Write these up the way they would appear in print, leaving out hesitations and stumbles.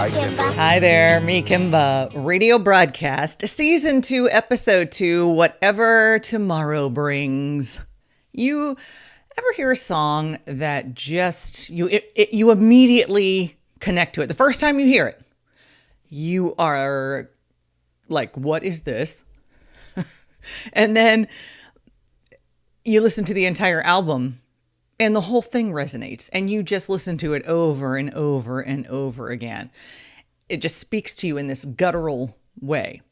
Kimba. Hi there, me, Kimba. Radio broadcast, season 2, episode 2, whatever tomorrow brings. You ever hear a song that just, you immediately connect to it? The first time you hear it, you are like, what is this? And then you listen to the entire album and the whole thing resonates and you just listen to it over and over and over again. It just speaks to you in this guttural way.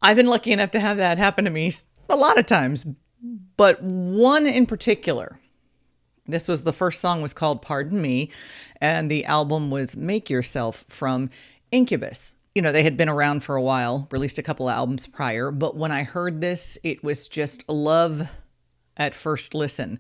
I've been lucky enough to have that happen to me a lot of times, but one in particular. This was the first song was called Pardon Me, and the album was Make Yourself from Incubus. You know, they had been around for a while, released a couple of albums prior, but when I heard this, it was just love at first listen.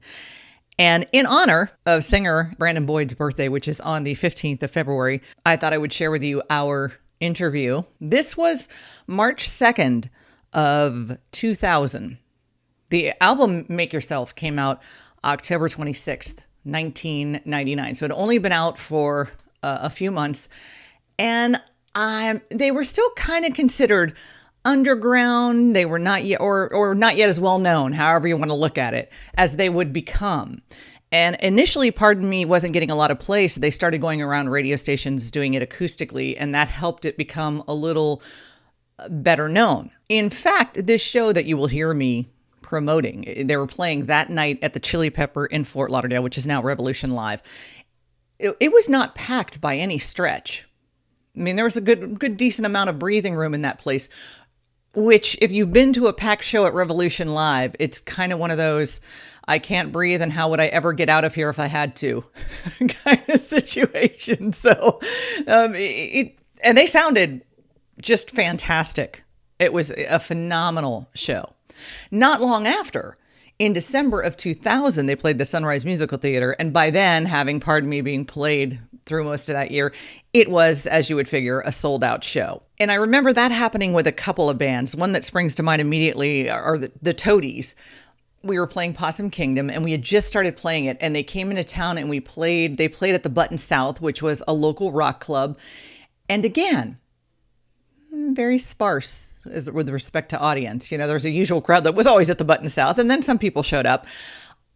And in honor of singer Brandon Boyd's birthday, which is on the 15th of February, I thought I would share with you our interview. This was March 2nd of 2000. The album Make Yourself came out October 26th, 1999. So it had only been out for a few months. And they were still kind of considered underground. They were not yet, or not yet as well known, however you want to look at it, as they would become. And initially, Pardon Me wasn't getting a lot of play, so they started going around radio stations doing it acoustically, and that helped it become a little better known. In fact, this show that you will hear me promoting, they were playing that night at the Chili Pepper in Fort Lauderdale, which is now Revolution Live. It was not packed by any stretch. I mean, there was a good decent amount of breathing room in that place, which if you've been to a packed show at Revolution Live, it's kind of one of those, I can't breathe and how would I ever get out of here if I had to kind of situation. So, and they sounded just fantastic. It was a phenomenal show. Not long after, in December of 2000, they played the Sunrise Musical Theater. And by then, having Pardon Me being played through most of that year, it was, as you would figure, a sold out show. And I remember that happening with a couple of bands. One that springs to mind immediately are the Toadies. We were playing Possum Kingdom and we had just started playing it, and they came into town and they played at the Button South, which was a local rock club. And again, very sparse with respect to audience. You know, there was a usual crowd that was always at the Button South, and then some people showed up.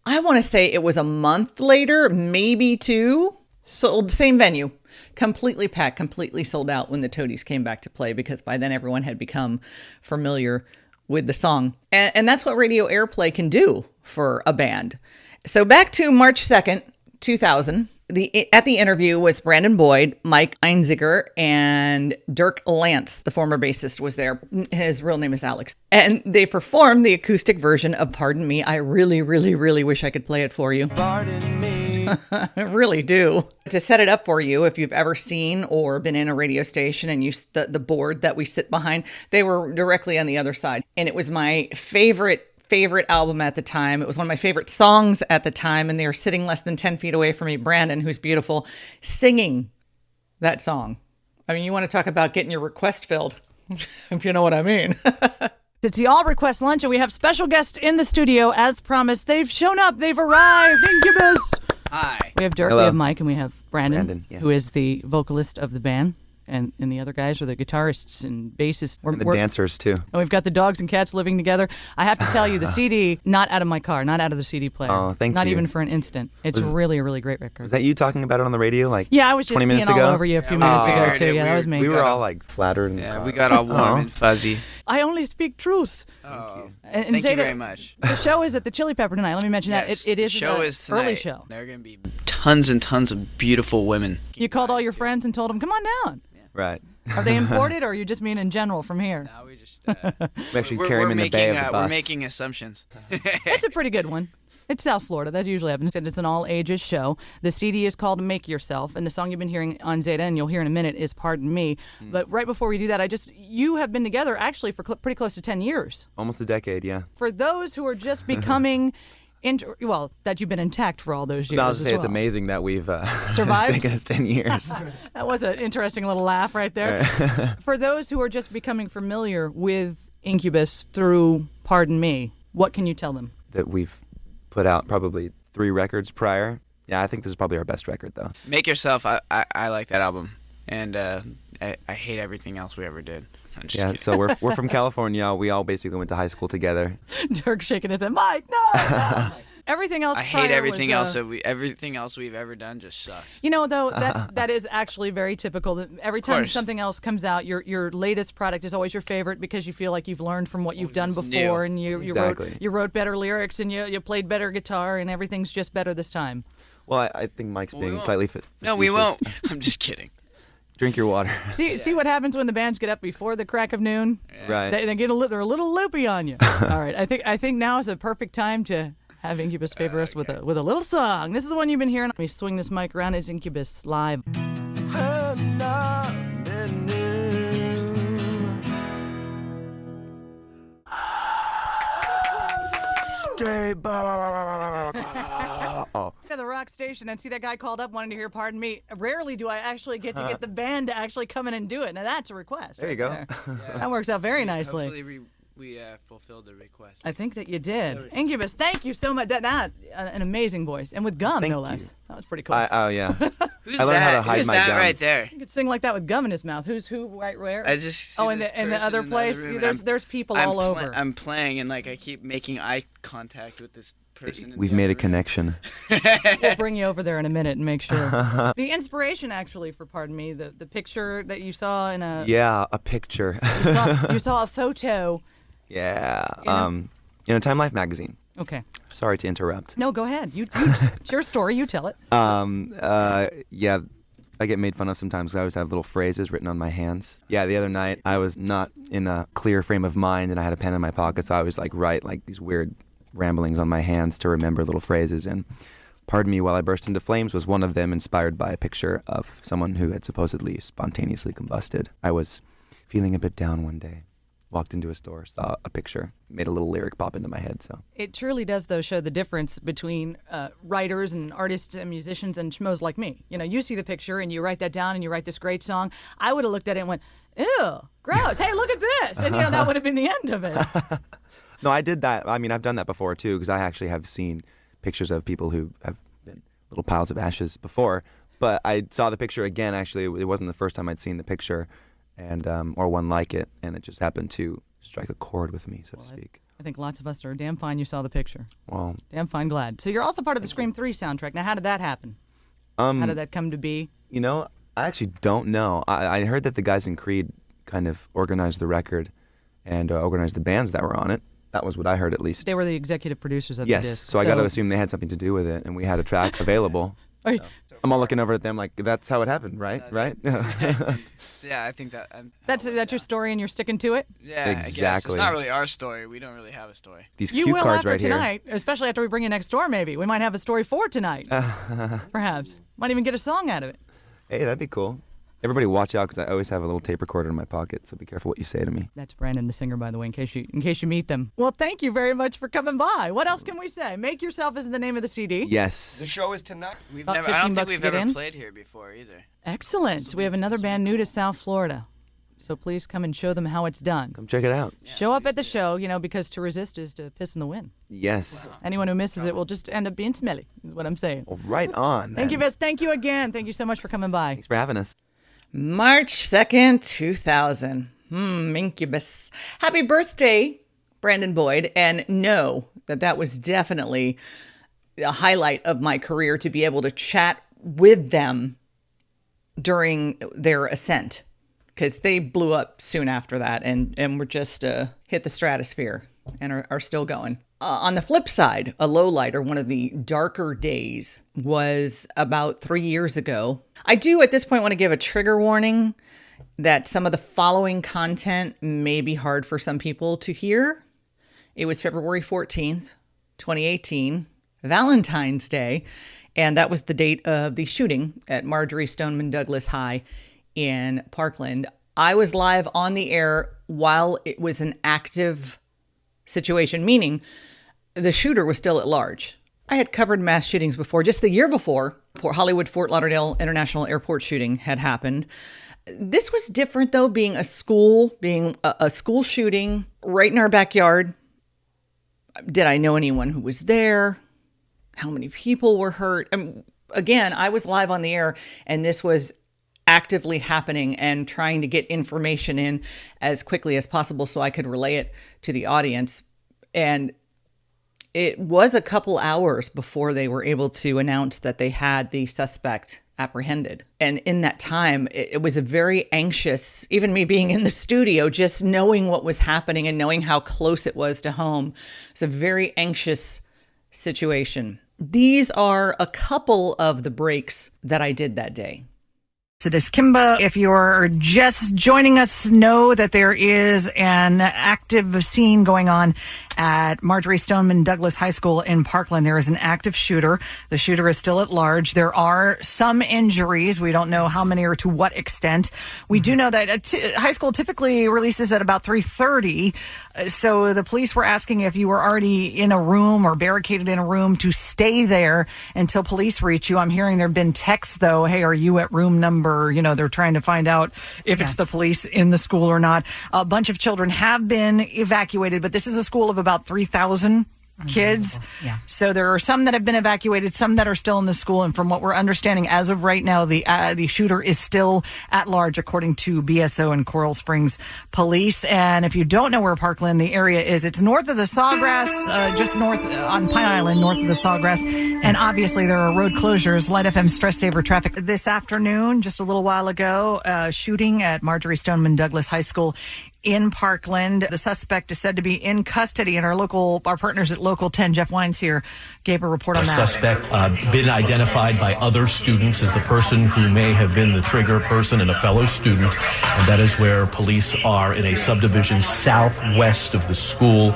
I want to say it was a month later, maybe 2, sold, same venue, completely packed, completely sold out when the Toadies came back to play, because by then everyone had become familiar with the song. And that's what radio airplay can do for a band. So back to March 2nd, 2000. At the interview was Brandon Boyd, Mike Einziger, and Dirk Lance, the former bassist, was there. His real name is Alex. And they performed the acoustic version of Pardon Me. I really, really, really wish I could play it for you. Pardon me. I really do. To set it up for you, if you've ever seen or been in a radio station and the board that we sit behind, they were directly on the other side. And it was my favorite album at the time. It was one of my favorite songs at the time, and they were sitting less than 10 feet away from me, Brandon, who's beautiful, singing that song. I mean, you want to talk about getting your request filled, if you know what I mean. It's the All Request Lunch, and we have special guests in the studio, as promised. They've shown up. They've arrived. Incubus. Hi. We have Dirk, Hello. we have Mike, and we have Brandon, yes. who is the vocalist of the band. And the other guys are the guitarists and bassists. And the dancers, too. And we've got the dogs and cats living together. I have to tell you, the CD, not out of my car, not out of the CD player. Oh, thank you. Not even for an instant. It's really a really great record. Was that you talking about it on the radio? Yeah, I was just 20 minutes being ago? all over you a few minutes ago, too. Yeah, that was me. We were all like flattered. And, Yeah, we got all warm and fuzzy. I only speak truth. Oh, And thank you Zeta, very much. The show is at the Chili Pepper tonight. Let me mention Yes, that. It is the show an is early tonight. show. There are going to be tons and tons of beautiful women. You called all your friends and told them, come on down. Right. Are they imported, or are you just mean in general from here? No, we just We actually carry them in the bay of the bus. we're making assumptions. It's a pretty good one. It's South Florida. That usually happens. It's an all-ages show. The CD is called Make Yourself, and the song you've been hearing on Zeta, and you'll hear in a minute, is Pardon Me. But right before we do that, you have been together actually for pretty close to 10 years. Almost a decade, yeah. For those who are just becoming... that you've been intact for all those years. I was just say it's amazing that we've survived. It's taken us 10 years. That was an interesting little laugh right there. For those who are just becoming familiar with Incubus through Pardon Me, what can you tell them? That we've put out probably 3 records prior. Yeah, I think this is probably our best record, though. Make Yourself, I like that album. and I hate everything else we ever did. I'm just Yeah, kidding. so we're from California. We all basically went to high school together. Dirk shaking his head. Mike, no. Everything else. I hate prior everything was, else everything else we've ever done just sucks. You know, though, that is actually very typical. Every time course. something else comes out, your latest product is always your favorite because you feel like you've learned from what you've done it's before, new. and you Exactly. wrote better lyrics, and you played better guitar, and everything's just better this time. Well, I think Mike's We being won't. slightly No, we facetious. won't. I'm just kidding. Drink your water. See what happens when the bands get up before the crack of noon. Right. They get they're a little loopy on you. All right, I think now is a perfect time to have Incubus favor us with a little song. This is the one you've been hearing. Let me swing this mic around. It's Incubus live. Stay back. To the rock station and see that guy called up wanting to hear "Pardon Me." Rarely do I actually get to get the band to actually come in and do it. Now that's a request. There you right go. there. That works out very nicely. Hopefully we fulfilled the request. I think that you did. Incubus, thank you so much. That an amazing voice, and with gum, Thank no you. less. That was pretty cool. Oh yeah. Who's I learned that? how to hide Who's my that gum. right there? You could sing like that with gum in his mouth. Who's who? Right where? I just see in this the person other in place. room, and There's people I'm all over. I'm playing and like I keep making eye contact with this person. in We've the made a other room. connection. We'll bring you over there in a minute and make sure. The inspiration, actually, for Pardon Me, the picture that you saw in a Yeah, a picture. you saw a photo. Yeah. know? In a Time Life magazine. Okay. Sorry to interrupt. No, go ahead. It's your story. You tell it. Yeah, I get made fun of sometimes 'cause I always have little phrases written on my hands. Yeah, the other night I was not in a clear frame of mind and I had a pen in my pocket, so I was like write like these weird ramblings on my hands to remember little phrases. And "Pardon Me While I Burst Into Flames" was one of them, inspired by a picture of someone who had supposedly spontaneously combusted. I was feeling a bit down one day. Walked into a store, saw a picture, made a little lyric pop into my head. So It truly does, though, show the difference between writers and artists and musicians and schmoes like me. You know, you see the picture and you write that down and you write this great song. I would have looked at it and went, ew, gross. Hey, look at this. And, that would have been the end of it. no, I did that. I mean, I've done that before too, because I actually have seen pictures of people who have been little piles of ashes before. But I saw the picture again. Actually, it wasn't the first time I'd seen the picture, and or one like it, and it just happened to strike a chord with me, so to speak. I think lots of us are damn fine you saw the picture. Well, Damn fine glad. So you're also part of the Scream 3 soundtrack. Now, how did that happen? How did that come to be? you know, I actually don't know. I heard that the guys in Creed kind of organized the record and organized the bands that were on it. That was what I heard, at least. They were the executive producers of the Yes, disc. so I got to assume they had something to do with it, and we had a track available. Are you- I'm all looking over at them like, that's how it happened, right? Right? So yeah, I think that That's your story and you're sticking to it? Yeah, I guess. It's Exactly. not really our story. We don't really have a story. These You cue will cards after right tonight, especially after we bring you next door, maybe. We might have a story for tonight. Perhaps. Might even get a song out of it. here. Hey, that'd be cool. Everybody watch out, because I always have a little tape recorder in my pocket, so be careful what you say to me. That's Brandon, the singer, by the way, in case you meet them. Well, thank you very much for coming by. What else can we say? Make Yourself is the name of the CD. Yes. The show is tonight. We've About never. I 15 don't think bucks to we've get ever in? played here before either. Excellent. So we have another band new to South Florida. So please come and show them how it's done. Come check it out. Show up at the show, because to resist is to piss in the wind. Yes. Anyone who misses it will just end up being smelly, is what I'm saying. Well, right on. Thank you, then. Vince. Thank you again. Thank you so much for coming by. Thanks for having us. March 2nd, 2000. Incubus. Happy birthday, Brandon Boyd. And know that was definitely a highlight of my career, to be able to chat with them during their ascent, because they blew up soon after that and were just hit the stratosphere and are still going. On the flip side, a lowlight, or one of the darker days, was about 3 years ago. I do at this point want to give a trigger warning that some of the following content may be hard for some people to hear. It was February 14th, 2018, Valentine's Day, and that was the date of the shooting at Marjorie Stoneman Douglas High in Parkland. I was live on the air while it was an active situation, meaning the shooter was still at large. I had covered mass shootings before. Just the year before, Hollywood Fort Lauderdale International Airport shooting had happened. This was different, though, being a school shooting right in our backyard. Did I know anyone who was there? How many people were hurt? Again, I was live on the air, and this was actively happening and trying to get information in as quickly as possible so I could relay it to the audience. And it was a couple hours before they were able to announce that they had the suspect apprehended. And in that time, it was a very anxious, even me being in the studio, just knowing what was happening and knowing how close it was to home. It's a very anxious situation. These are a couple of the breaks that I did that day. It is Kimba. If you're just joining us, know that there is an active scene going on at Marjorie Stoneman Douglas High School in Parkland. There is an active shooter. The shooter is still at large. There are some injuries. We don't know how many or to what extent. We do know that high school typically releases at about 3:30. So the police were asking if you were already in a room or barricaded in a room to stay there until police reach you. I'm hearing there have been texts, though. Hey, are you at room number? They're trying to find out if it's the police in the school or not. A bunch of children have been evacuated, but this is a school of about 3,000 kids. Yeah. So there are some that have been evacuated, some that are still in the school. And from what we're understanding as of right now, the shooter is still at large, according to BSO and Coral Springs Police. And if you don't know where Parkland, the area is, it's north of the Sawgrass, just north on Pine Island, north of the Sawgrass. And obviously there are road closures. Light FM Stress Saver traffic this afternoon, just a little while ago, shooting at Marjorie Stoneman Douglas High School in Parkland. The suspect is said to be in custody, and our partners at Local 10, Jeff Wines here, gave a report on that. The suspect been identified by other students as the person who may have been the trigger person and a fellow student, and that is where police are in a subdivision southwest of the school,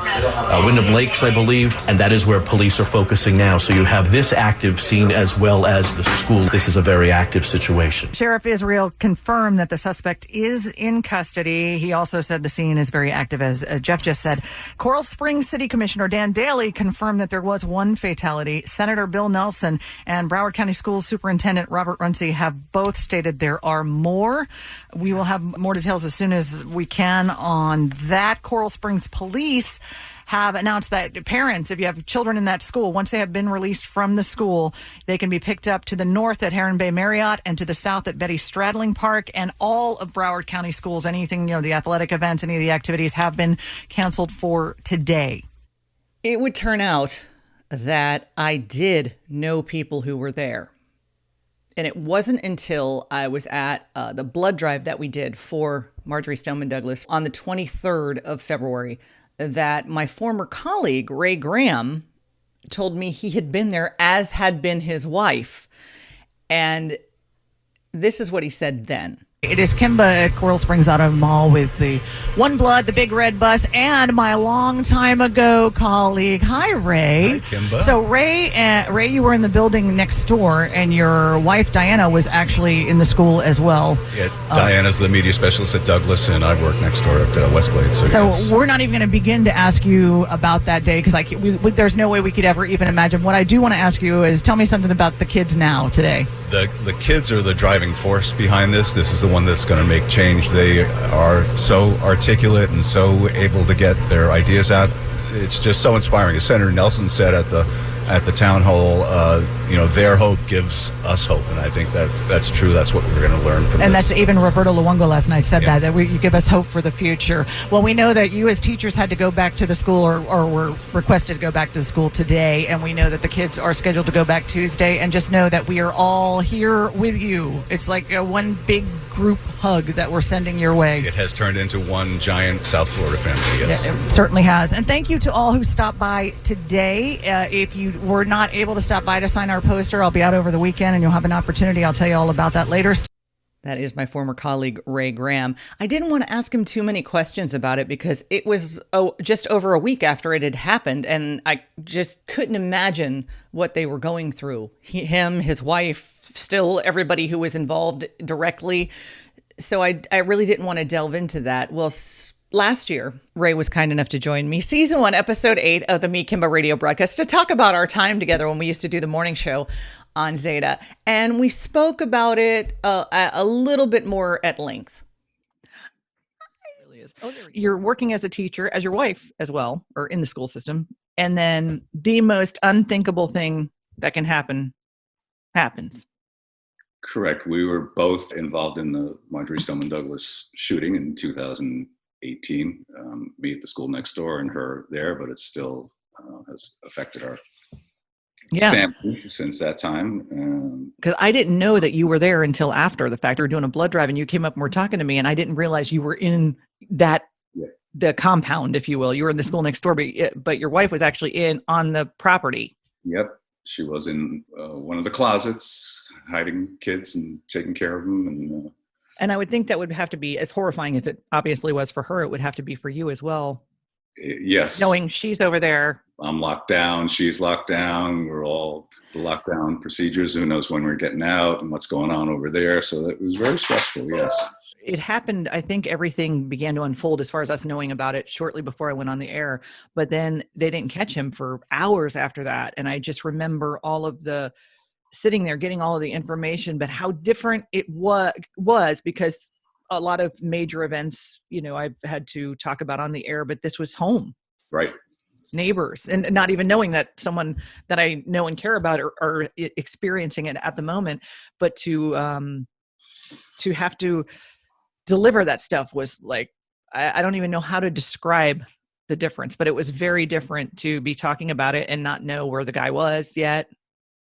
Wyndham Lakes, I believe, and that is where police are focusing now. So you have this active scene as well as the school. This is a very active situation. Sheriff Israel confirmed that the suspect is in custody. He also said the scene is very active, as Jeff just said. Coral Springs City Commissioner Dan Daly confirmed that there was one fatality. Senator Bill Nelson and Broward County Schools Superintendent Robert Runcie have both stated there are more. We will have more details as soon as we can on that. Coral Springs Police have announced that parents, if you have children in that school, once they have been released from the school, they can be picked up to the north at Heron Bay Marriott and to the south at Betty Stradling Park. And all of Broward County schools, anything, the athletic events, any of the activities have been canceled for today. It would turn out that I did know people who were there. And it wasn't until I was at the blood drive that we did for Marjorie Stoneman Douglas on the 23rd of February that my former colleague, Ray Graham, told me he had been there, as had been his wife. And this is what he said then. It is Kimba at Coral Springs Auto Mall with the One Blood, the Big Red Bus, and my long time ago colleague. Hi, Ray. Hi, Kimba. So, Ray, you were in the building next door, and your wife, Diana, was actually in the school as well. Yeah, Diana's the media specialist at Douglas, and I work next door at Westglade. So yes. We're not even going to begin to ask you about that day, because there's no way we could ever even imagine. What I do want to ask you is, tell me something about the kids now today. The kids are the driving force behind this. This is the one that's going to make change. They are so articulate and so able to get their ideas out. It's just so inspiring. As Senator Nelson said at the town hall, their hope gives us hope, and I think that's true. That's what we're going to learn from this. And that's even Roberto Luongo last night said that you give us hope for the future. Well, we know that you as teachers had to go back to the school or were requested to go back to the school today, and we know that the kids are scheduled to go back Tuesday, and just know that we are all here with you. It's like one big group hug that we're sending your way. It has turned into one giant South Florida family, yes. Yeah, it certainly has. And thank you to all who stopped by today. If you were not able to stop by to sign our poster, I'll be out over the weekend, and you'll have an opportunity. I'll tell you all about that later. That is my former colleague, Ray Graham. I didn't want to ask him too many questions about it because it was just over a week after it had happened, and I just couldn't imagine what they were going through. Him, his wife, still everybody who was involved directly. So I really didn't want to delve into that. Well, last year, Ray was kind enough to join me, season 1, episode 8 of the Me Kimba radio broadcast, to talk about our time together when we used to do the morning show on Zeta. And we spoke about it a little bit more at length. It really is. You're working as a teacher, as your wife as well, or in the school system. And then the most unthinkable thing that can happen happens. Correct. We were both involved in the Marjorie Stoneman Douglas shooting in 2018. Me at the school next door and her there, but it still has affected our family since that time. Because I didn't know that you were there until after the fact. We were doing a blood drive and you came up and were talking to me, and I didn't realize you were in the compound, if you will. You were in the school next door, but your wife was actually on the property. Yep. She was in one of the closets, hiding kids and taking care of them. And I would think that would have to be, as horrifying as it obviously was for her, it would have to be for you as well. Yes. Knowing she's over there. I'm locked down. She's locked down. We're all the lockdown procedures. Who knows when we're getting out and what's going on over there. So that was very stressful. Yes. It happened. I think everything began to unfold as far as us knowing about it shortly before I went on the air. But then they didn't catch him for hours after that. And I just remember all of the sitting there getting all of the information, but how different it was because a lot of major events, I've had to talk about on the air, but this was home. Right. Neighbors, and not even knowing that someone that I know and care about are experiencing it at the moment, but to have to deliver that stuff was like, I don't even know how to describe the difference, but it was very different to be talking about it and not know where the guy was yet.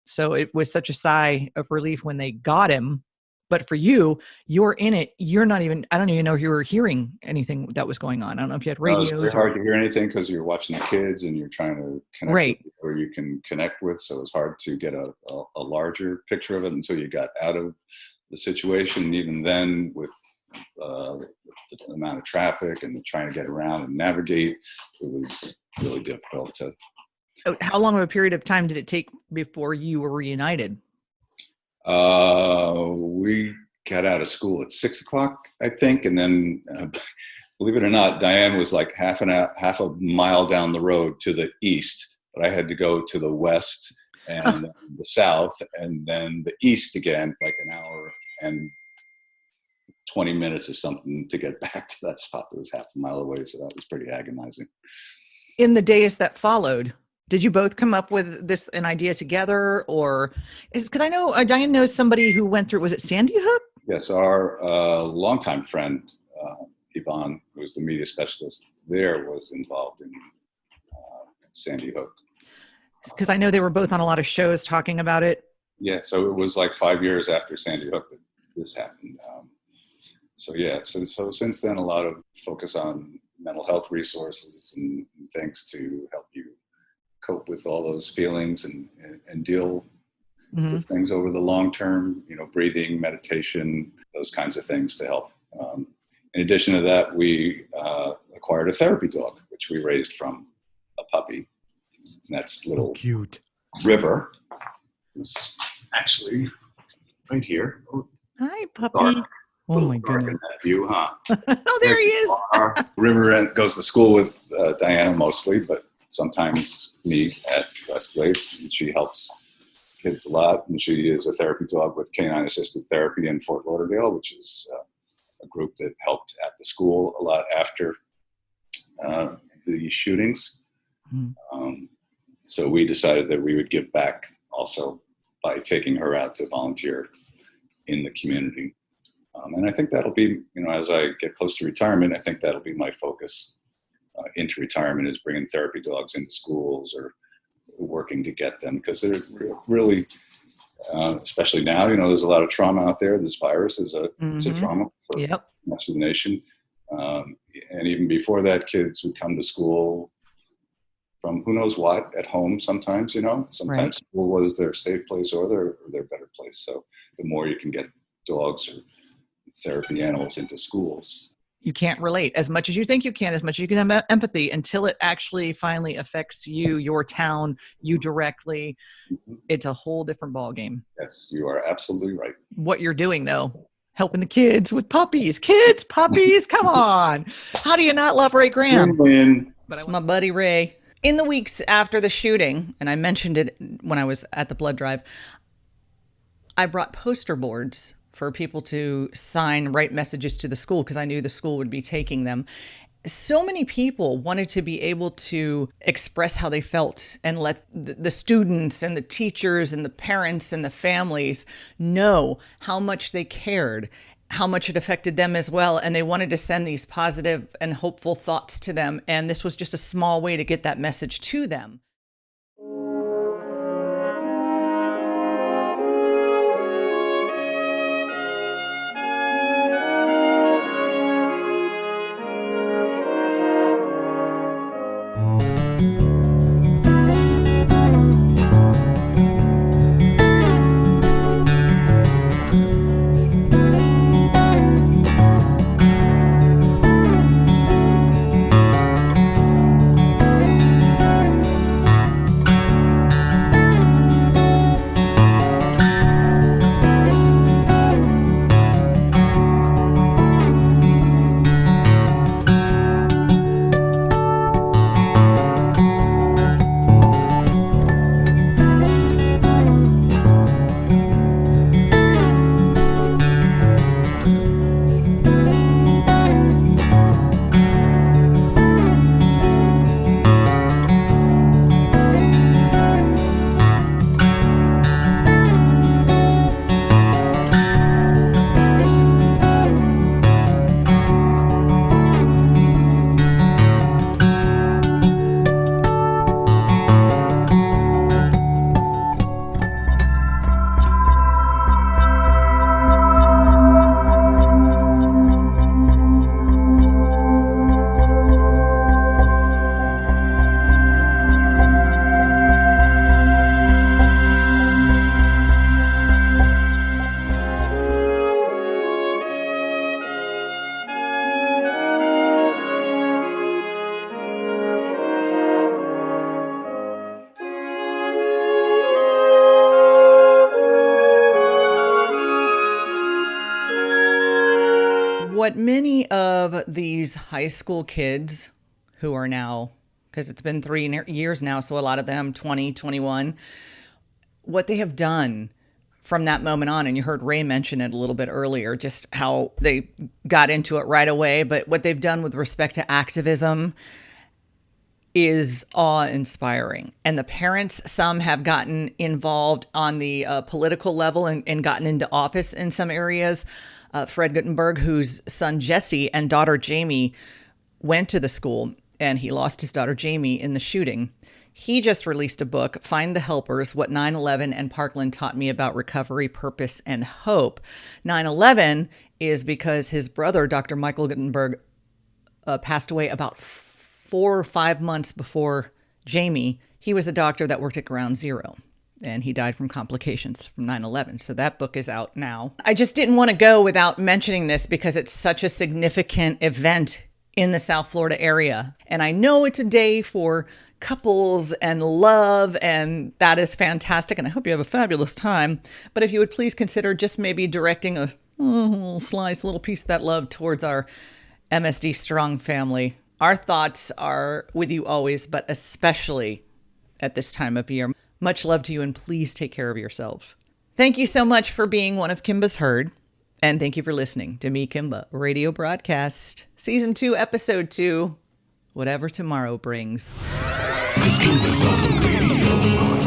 So it was such a sigh of relief when they got him. But for you, you're in it. You're not even, I don't even know if you were hearing anything that was was going on. I don't know if you had radios. It was very hard to hear anything because you're watching the kids and you're trying to connect with where you can connect with. So it's hard to get a larger picture of it until you got out of the situation. And even then, with the amount of traffic and trying to get around and navigate, it was really difficult to. How long of a period of time did it take before you were reunited? We got out of school at 6:00, I think. And then, believe it or not, Diane was like half a mile down the road to the east, but I had to go to the west and the south and then the east again, like an hour and 20 minutes or something to get back to that spot that was half a mile away. So that was pretty agonizing. In the days that followed, did you both come up with an idea together, or because I know Diane knows somebody who went through, was it Sandy Hook? Yes, our longtime friend, Yvonne, who was the media specialist there, was involved in Sandy Hook. Because I know they were both on a lot of shows talking about it. Yeah, so it was like 5 years after Sandy Hook that this happened. So since then, a lot of focus on mental health resources and things to help you cope with all those feelings and deal with things over the long term, breathing, meditation, those kinds of things to help. In addition to that, we acquired a therapy dog, which we raised from a puppy. And that's little cute River, who's actually right here. Hi, puppy. Dark. Oh my goodness. In that view, huh? Oh, there he is. River goes to school with Diana mostly, but sometimes me at Westglades, and she helps kids a lot. And she is a therapy dog with Canine Assisted Therapy in Fort Lauderdale, which is a group that helped at the school a lot after the shootings. So we decided that we would give back also by taking her out to volunteer in the community. And I think that'll be, as I get close to retirement, I think that'll be my focus into retirement, is bringing therapy dogs into schools or working to get them, because they're really, especially now, there's a lot of trauma out there. This virus is it's a trauma for much of the nation. And even before that, kids would come to school from who knows what at home sometimes, sometimes school was their safe place or their better place. So the more you can get dogs or therapy animals into schools, you can't relate as much as you think you can, as much as you can have empathy, until it actually finally affects you, your town, you directly. It's a whole different ballgame. Yes, you are absolutely right. What you're doing, though, helping the kids with puppies. Kids, puppies, come on. How do you not love Ray Graham? But my buddy Ray. In the weeks after the shooting, and I mentioned it when I was at the blood drive, I brought poster boards for people to sign, write messages to the school, because I knew the school would be taking them. so many people wanted to be able to express how they felt and let the students and the teachers and the parents and the families know how much they cared, how much it affected them as well. And they wanted to send these positive and hopeful thoughts to them. And this was just a small way to get that message to them. What many of these high school kids who are now, because it's been 3 years now, so a lot of them 20, 21, what they have done from that moment on, and you heard Ray mention it a little bit earlier, just how they got into it right away, but what they've done with respect to activism is awe-inspiring. And the parents, some have gotten involved on the political level and gotten into office in some areas. Fred Guttenberg, whose son Jesse and daughter Jamie went to the school, and he lost his daughter Jamie in the shooting. He just released a book, Find the Helpers, What 9/11 and Parkland Taught Me About Recovery, Purpose, and Hope. 9/11 is because his brother, Dr. Michael Guttenberg, passed away about 4 or 5 months before Jamie. He was a doctor that worked at Ground Zero, and he died from complications from 9/11. So that book is out now. I just didn't want to go without mentioning this because it's such a significant event in the South Florida area. And I know it's a day for couples and love, and that is fantastic. And I hope you have a fabulous time. But if you would please consider just maybe directing a little slice, a little piece of that love towards our MSD Strong family. Our thoughts are with you always, but especially at this time of year. Much love to you, and please take care of yourselves. Thank you so much for being one of Kimba's herd. And thank you for listening to me, Kimba, Radio Broadcast, Season 2, Episode 2, Whatever Tomorrow Brings. This Kimba's on the radio.